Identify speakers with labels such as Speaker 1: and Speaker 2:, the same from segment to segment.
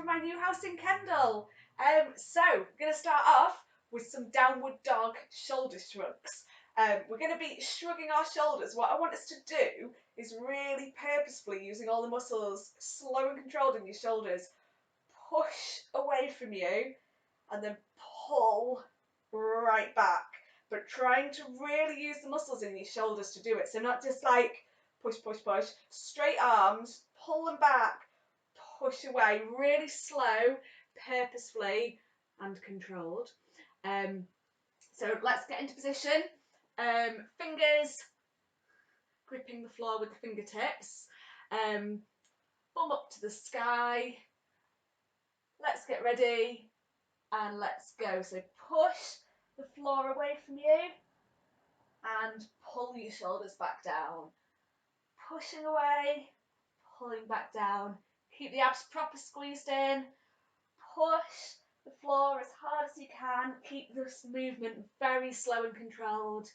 Speaker 1: from my new house in Kendal. So we're going to start off with some downward dog shoulder shrugs. We're going to be shrugging our shoulders. What I want us to do is really purposefully, using all the muscles slow and controlled in your shoulders, push away from you and then pull right back. But trying to really use the muscles in your shoulders to do it. So not just like push, push, push. Straight arms, pull them back, push away, really slow, purposefully and controlled. So let's get into position. Fingers gripping the floor with the fingertips. Bum up to the sky. Let's get ready and let's go. So push the floor away from you and pull your shoulders back down. Pushing away, pulling back down. Keep the abs proper squeezed in. Push the floor as hard as you can. Keep this movement very slow and controlled.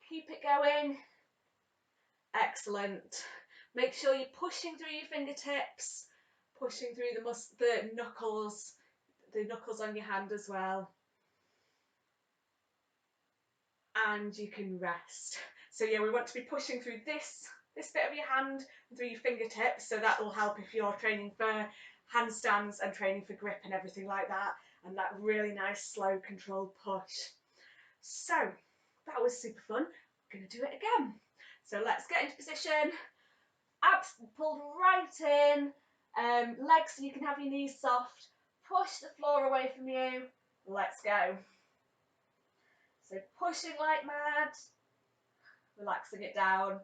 Speaker 1: Keep it going. Excellent. Make sure you're pushing through your fingertips, pushing through the knuckles on your hand as well. And you can rest. So yeah, we want to be pushing through this bit of your hand and through your fingertips, so that will help if you're training for handstands and training for grip and everything like that, and that really nice slow controlled push. So that was super fun. I'm going to do it again. So let's get into position. Abs pulled right in. Legs so you can have your knees soft. Push the floor away from you. Let's go. So pushing like mad, relaxing it down.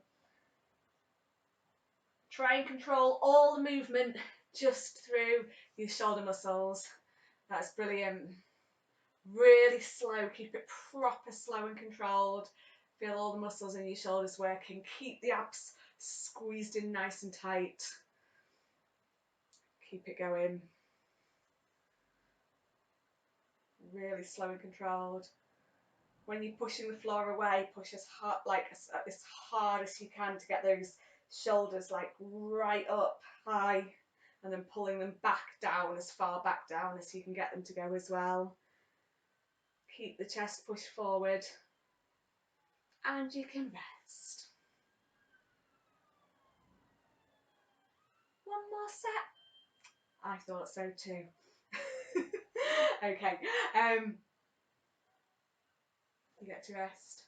Speaker 1: Try and control all the movement just through your shoulder muscles. That's brilliant. Really slow, keep it proper slow and controlled. Feel all the muscles in your shoulders working. Keep the abs squeezed in nice and tight. Keep it going. Really slow and controlled. When you're pushing the floor away, push as hard as you can to get those shoulders like right up high, and then pulling them back down, as far back down as you can get them to go as well. Keep the chest pushed forward and you can rest. One more set. I thought so too. Okay, you get to rest.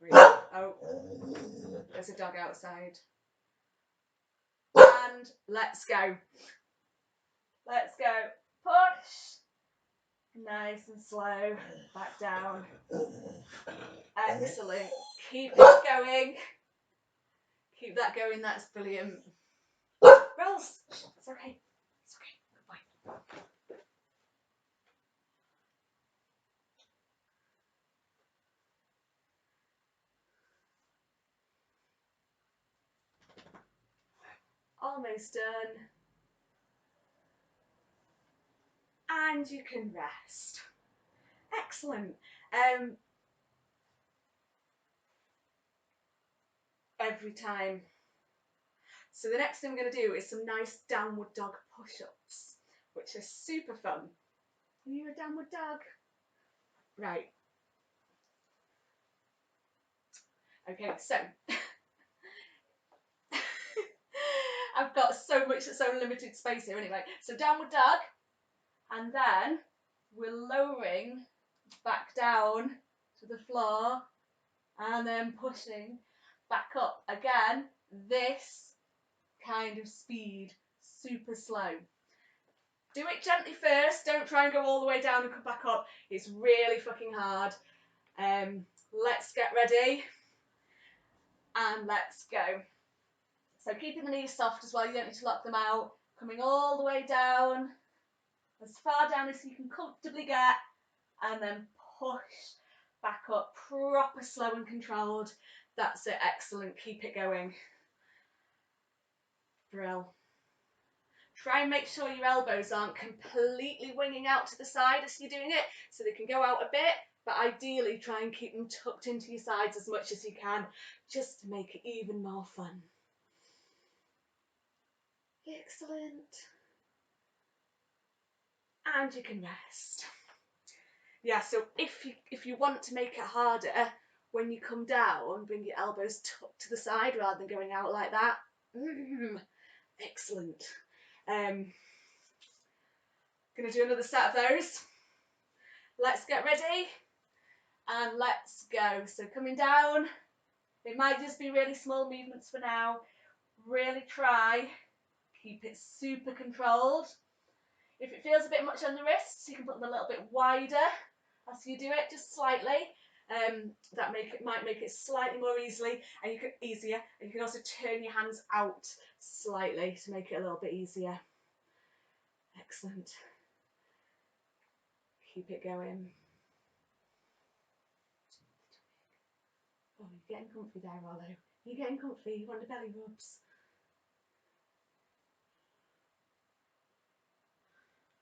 Speaker 1: Breathe. Oh, there's a dog outside. And let's go. Let's go. Push. Nice and slow. Back down. Excellent. Keep it going. Keep that going. That's brilliant. Rolls. It's okay. It's okay. Goodbye. Almost done. And you can rest. Excellent. Every time. So the next thing we're going to do is some nice downward dog push-ups, which are super fun. Are you a downward dog? Right. Okay, so I've got so limited space here anyway. So downward dog, and then we're lowering back down to the floor and then pushing back up. Again, this kind of speed, super slow. Do it gently first, don't try and go all the way down and come back up. It's really fucking hard. Let's get ready and let's go. So keeping the knees soft as well, you don't need to lock them out. Coming all the way down, as far down as you can comfortably get, and then push back up, proper slow and controlled. That's it, excellent, keep it going. Brill. Try and make sure your elbows aren't completely winging out to the side as you're doing it, so they can go out a bit, but ideally try and keep them tucked into your sides as much as you can, just to make it even more fun. Excellent. And you can rest. Yeah, so if you want to make it harder, when you come down, bring your elbows tucked to the side rather than going out like that. Excellent. Gonna do another set of those. Let's get ready and let's go. So coming down, it might just be really small movements for now. Really try, keep it super controlled. If it feels a bit much on the wrists, you can put them a little bit wider as you do it, just slightly. That might make it slightly more easier, and you can also turn your hands out slightly to make it a little bit easier. Excellent. Keep it going. Oh, you're getting comfy there, Rollo. You're getting comfy. You want the belly rubs.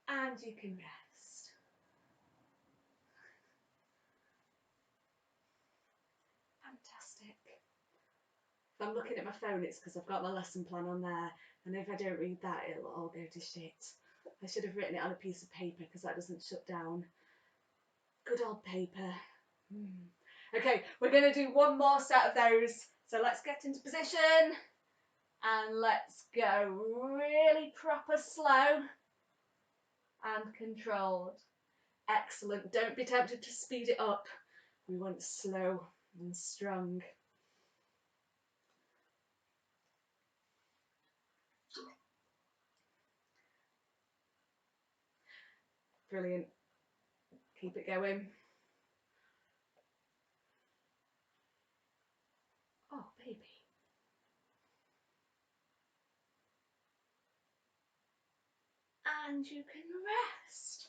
Speaker 1: And you can rest. Fantastic. If I'm looking at my phone, it's because I've got my lesson plan on there, and if I don't read that, it'll all go to shit. I should have written it on a piece of paper because that doesn't shut down. Good old paper. Okay, we're going to do one more set of those. So let's get into position and let's go really proper slow and controlled. Excellent. Don't be tempted to speed it up. We want slow and strong. Brilliant. Keep it going. Oh, baby. And you can rest.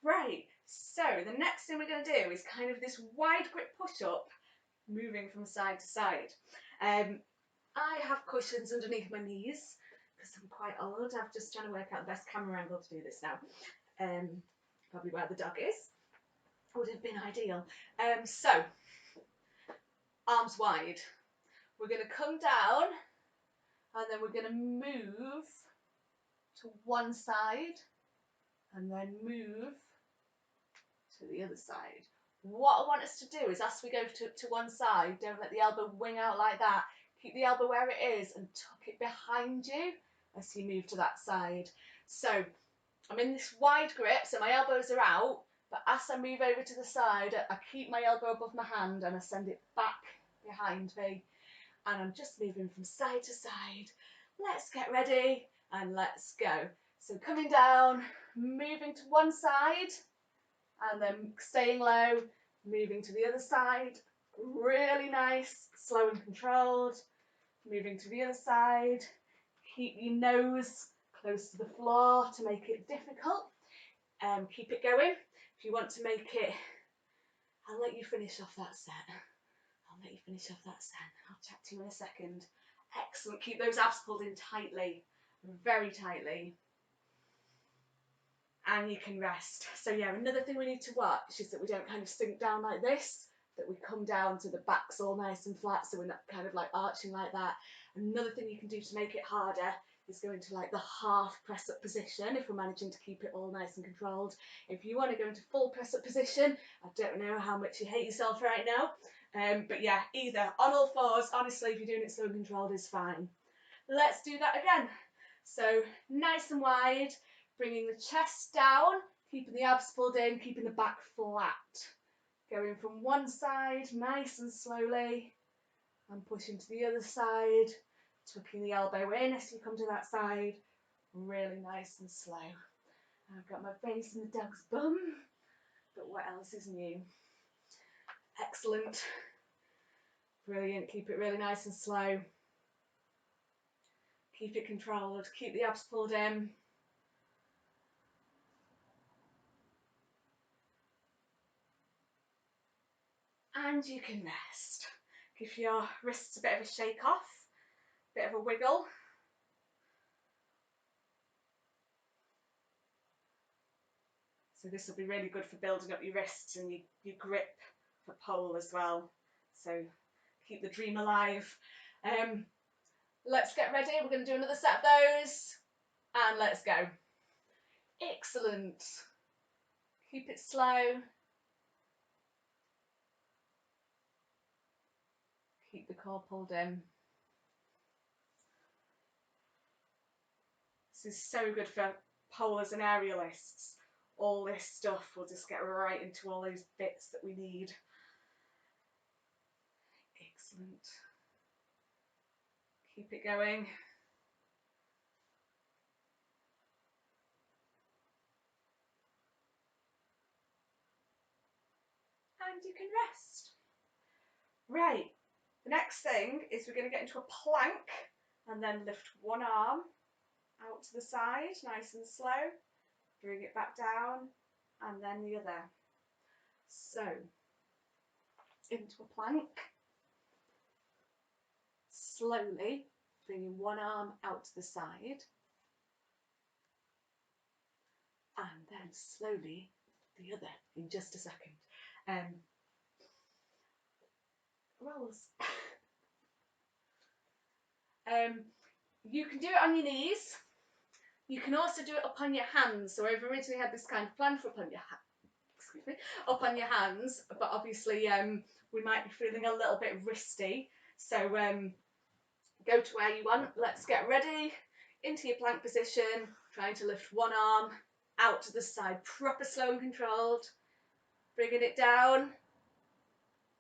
Speaker 1: Right, so the next thing we're going to do is kind of this wide grip push-up, moving from side to side. I have cushions underneath my knees because I'm quite old. I'm just trying to work out the best camera angle to do this now. Probably where the dog is. Would have been ideal. So, arms wide. We're going to come down and then we're going to move to one side and then move to the other side. What I want us to do is, as we go to one side, don't let the elbow wing out like that. Keep the elbow where it is and tuck it behind you as you move to that side. So I'm in this wide grip, so my elbows are out, but as I move over to the side, I keep my elbow above my hand and I send it back behind me. And I'm just moving from side to side. Let's get ready and let's go. So coming down, moving to one side, and then staying low, moving to the other side, really nice, slow and controlled, moving to the other side, keep your nose close to the floor to make it difficult, keep it going. If you want to make it, I'll let you finish off that set. I'll chat to you in a second. Excellent, keep those abs pulled in tightly, very tightly. And you can rest. So yeah, another thing we need to watch is that we don't kind of sink down like this, that we come down so the back's all nice and flat, so we're not kind of like arching like that. Another thing you can do to make it harder is go into like the half press up position if we're managing to keep it all nice and controlled. If you want to go into full press up position, I don't know how much you hate yourself right now, but yeah, either on all fours, honestly, if you're doing it slow and controlled is fine. Let's do that again. So nice and wide, bringing the chest down, keeping the abs pulled in, keeping the back flat. Going from one side nice and slowly and pushing to the other side, tucking the elbow in as you come to that side, really nice and slow. I've got my face in the dog's bum, but what else is new? Excellent. Brilliant, keep it really nice and slow. Keep it controlled, keep the abs pulled in. And you can rest. Give your wrists a bit of a shake off, a bit of a wiggle. So this will be really good for building up your wrists and your grip for pole as well. So keep the dream alive. Let's get ready. We're going to do another set of those and let's go. Excellent. Keep it slow. Keep the core pulled in. This is so good for polers and aerialists. All this stuff will just get right into all those bits that we need. Excellent. Keep it going. And you can rest. Right, the next thing is we're going to get into a plank and then lift one arm out to the side, nice and slow. Bring it back down and then the other. So, into a plank. Slowly bringing one arm out to the side. And then slowly the other in just a second. Rolls. You can do it on your knees. You can also do it up on your hands. So I've originally had this kind of plan for up on your hands, but obviously we might be feeling a little bit wristy. So go to where you want. Let's get ready. Into your plank position, trying to lift one arm out to the side, proper slow and controlled. Bringing it down,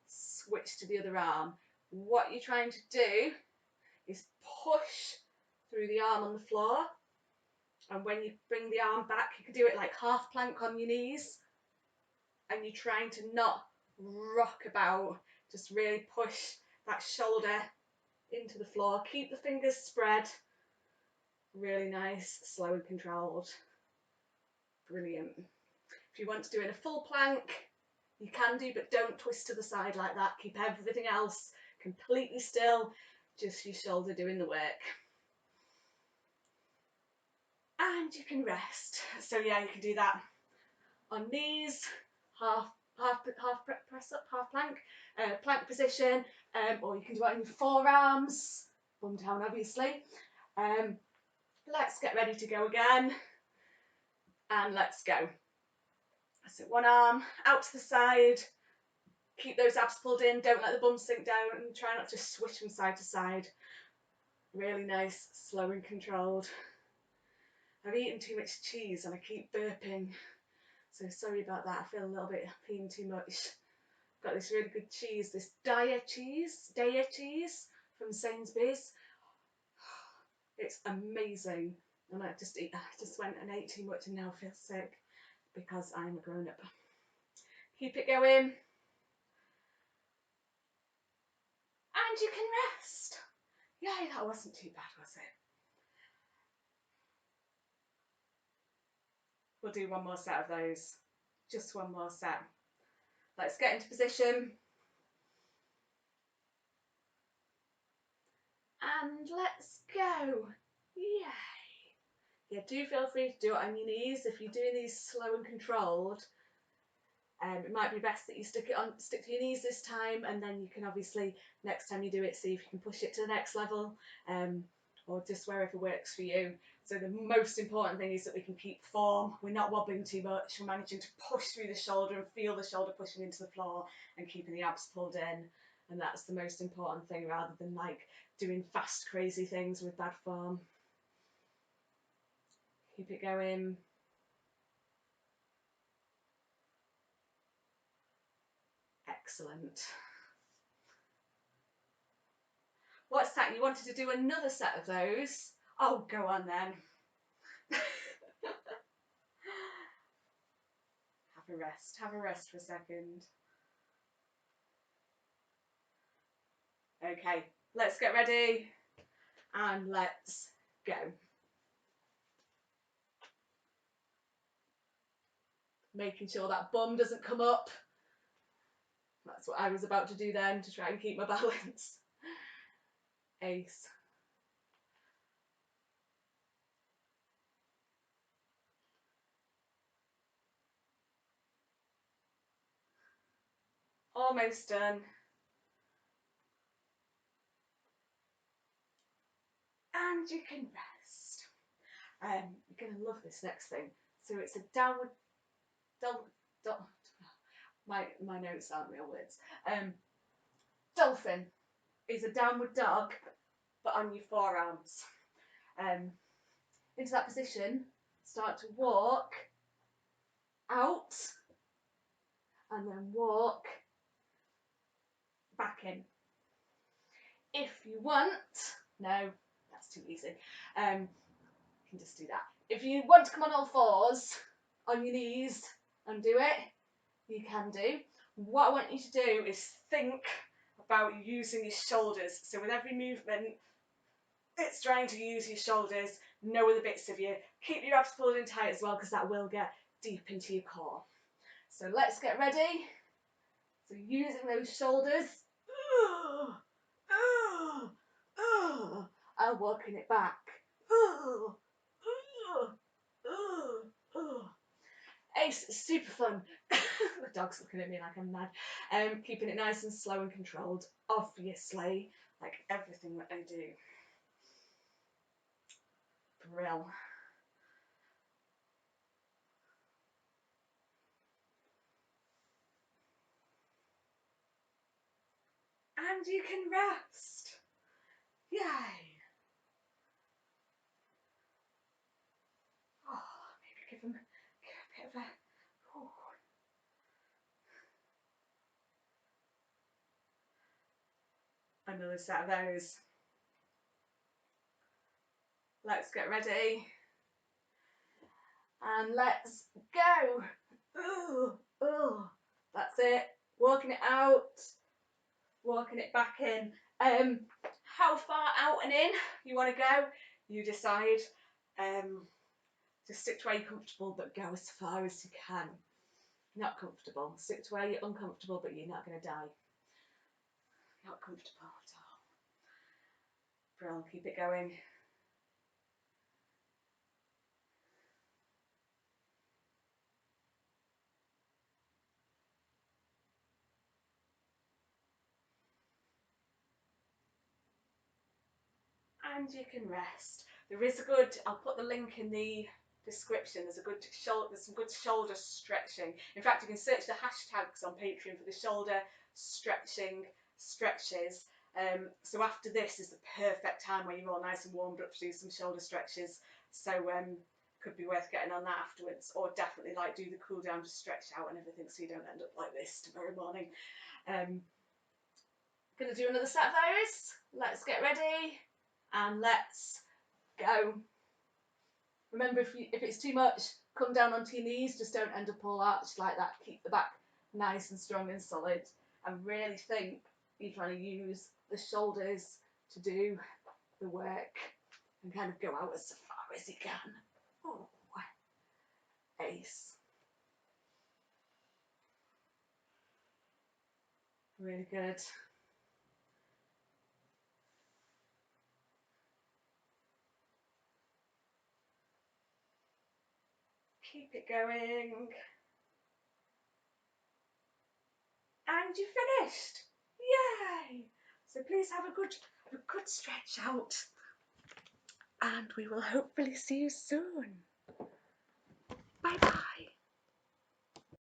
Speaker 1: switch to the other arm. What you're trying to do is push through the arm on the floor, and when you bring the arm back, you can do it like half plank on your knees, and you're trying to not rock about, just really push that shoulder into the floor. Keep the fingers spread. Really nice, slow and controlled. Brilliant. If you want to do it in a full plank, you can do, but don't twist to the side like that. Keep everything else completely still, just your shoulder doing the work. And you can rest. So yeah, you can do that on knees, half press up, half plank, plank position, or you can do it on your forearms, bum down obviously. Let's get ready to go again, and let's go. So one arm out to the side, keep those abs pulled in, don't let the bum sink down, and try not to switch from side to side. Really nice, slow and controlled. I've eaten too much cheese and I keep burping, so sorry about that. I feel a little bit peeing too much. Got this really good cheese, this Daiya cheese from Sainsbury's. It's amazing, and I just went and ate too much and now feel sick because I'm a grown up. Keep it going. And you can rest. Yay, that wasn't too bad, was it? We'll do one more set of those. Just one more set. Let's get into position. And let's go. Yay. Yeah, do feel free to do it on your knees. If you're doing these slow and controlled, it might be best that you stick to your knees this time, and then you can obviously, next time you do it, see if you can push it to the next level, or just wherever works for you. So the most important thing is that we can keep form. We're not wobbling too much. We're managing to push through the shoulder and feel the shoulder pushing into the floor and keeping the abs pulled in. And that's the most important thing, rather than like doing fast, crazy things with bad form. Keep it going. Excellent. What's that? You wanted to do another set of those? Oh, go on then. Have a rest for a second. Okay, let's get ready and let's go. Making sure that bum doesn't come up. That's what I was about to do then, to try and keep my balance. Ace. Almost done. And you can rest. You're going to love this next thing. So it's a downward dog. My notes aren't real words. Dolphin is a downward dog, but on your forearms. Into that position, start to walk out, and then walk back in. If you want, no, that's too easy. You can just do that. If you want to come on all fours, on your knees, and do it, you can do. What I want you to do is think about using your shoulders. So with every movement, it's trying to use your shoulders, no other bits of you. Keep your abs pulled in tight as well, because that will get deep into your core. So let's get ready. So using those shoulders, and working it back. Ace, super fun. The dog's looking at me like I'm mad. Keeping it nice and slow and controlled, obviously, like everything that I do. Brill. And you can rest. Yay. Oh, maybe give him a bit of a... Oh. Another set of those. Let's get ready. And let's go. That's it. Walking it out, walking it back in. How far out and in you want to go, you decide. Just stick to where you're comfortable, but go as far as you can. Not comfortable. Stick to where you're uncomfortable, but you're not going to die. Not comfortable at all. Brill, keep it going. And you can rest. There is a good, I'll put the link in the description, there's some good shoulder stretching. In fact, you can search the hashtags on Patreon for the shoulder stretching stretches. So after this is the perfect time where you're all nice and warmed up to do some shoulder stretches. So could be worth getting on that afterwards, or definitely like do the cool down to stretch out and everything, so you don't end up like this tomorrow morning. Gonna do another set of those. Let's get ready and let's go. Remember, if it's too much, come down onto your knees, just don't end up all arched like that. Keep the back nice and strong and solid, and really think you're trying to use the shoulders to do the work and kind of go out as far as you can. Oh, ace. Really good. Keep it going. And you're finished. Yay! So please have a good stretch out. And we will hopefully see you soon. Bye bye.